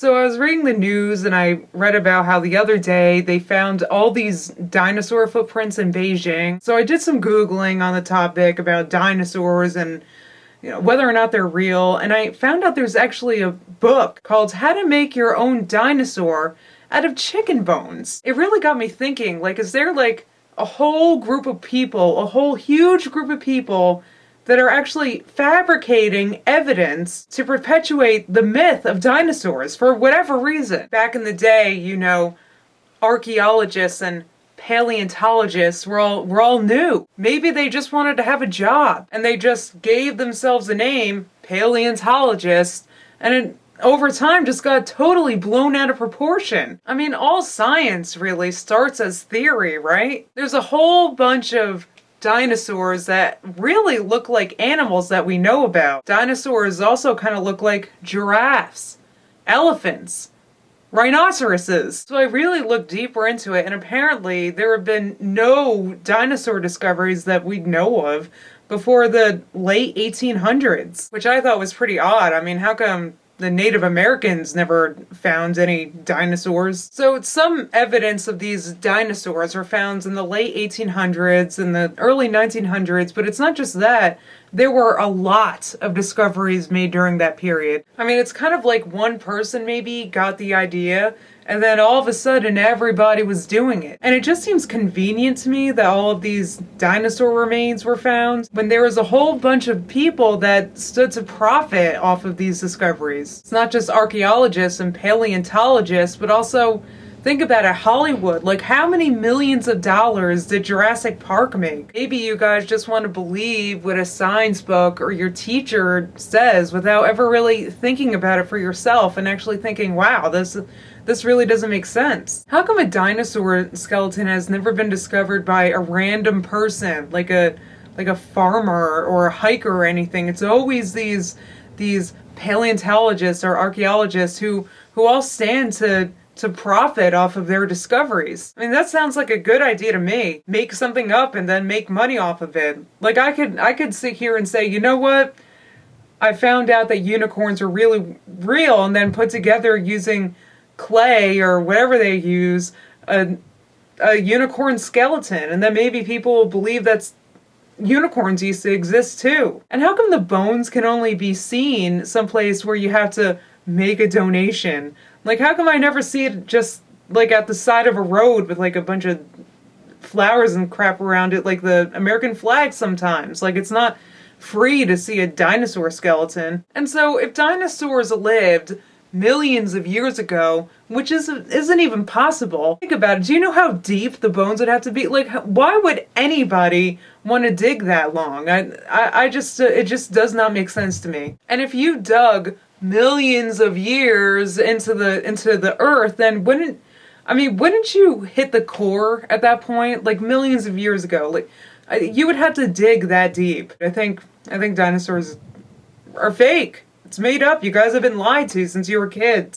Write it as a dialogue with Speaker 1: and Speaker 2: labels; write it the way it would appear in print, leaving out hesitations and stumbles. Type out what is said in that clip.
Speaker 1: So I was reading the news and I read about how the other day they found all these dinosaur footprints in Beijing. So I did some Googling on the topic about dinosaurs and whether or not they're real, and I found out there's actually a book called How to Make Your Own Dinosaur Out of Chicken Bones. It really got me thinking, like, is there like a whole group of people, a whole huge group of people that are actually fabricating evidence to perpetuate the myth of dinosaurs for whatever reason? Back in the day, archaeologists and paleontologists were all new. Maybe they just wanted to have a job and they just gave themselves a name, paleontologist, and it over time just got totally blown out of proportion. I mean, all science really starts as theory, right? There's a whole bunch of dinosaurs that really look like animals that we know about. Dinosaurs also kind of look like giraffes, elephants, rhinoceroses. So I really looked deeper into it, and apparently there have been no dinosaur discoveries that we know of before the late 1800s, which I thought was pretty odd. I mean, how come the Native Americans never found any dinosaurs? So some evidence of these dinosaurs were found in the late 1800s and the early 1900s, but it's not just that. There were a lot of discoveries made during that period. I mean, it's kind of like one person maybe got the idea, and then all of a sudden everybody was doing it. And it just seems convenient to me that all of these dinosaur remains were found when there was a whole bunch of people that stood to profit off of these discoveries. It's not just archaeologists and paleontologists, but also think about it, Hollywood. Like, how many millions of dollars did Jurassic Park make? Maybe you guys just want to believe what a science book or your teacher says without ever really thinking about it for yourself and actually thinking, wow, this really doesn't make sense. How come a dinosaur skeleton has never been discovered by a random person, like a farmer or a hiker or anything? It's always these paleontologists or archaeologists who all stand to profit off of their discoveries. I mean, that sounds like a good idea to me. Make something up and then make money off of it. Like, I could sit here and say, you know what? I found out that unicorns are really real, and then put together using clay or whatever they use a unicorn skeleton, and then maybe people will believe that's unicorns used to exist too. And how come the bones can only be seen someplace where you have to make a donation? Like, how come I never see it just like at the side of a road with like a bunch of flowers and crap around it, like the American flag sometimes? Like, it's not free to see a dinosaur skeleton. And so if dinosaurs lived millions of years ago, which isn't even possible. Think about it. Do you know how deep the bones would have to be? Like, why would anybody want to dig that long? I just it just does not make sense to me. And if you dug millions of years into the earth, then wouldn't you hit the core at that point? Like, millions of years ago, like you would have to dig that deep. I think dinosaurs are fake. It's made up. You guys have been lied to since you were kids.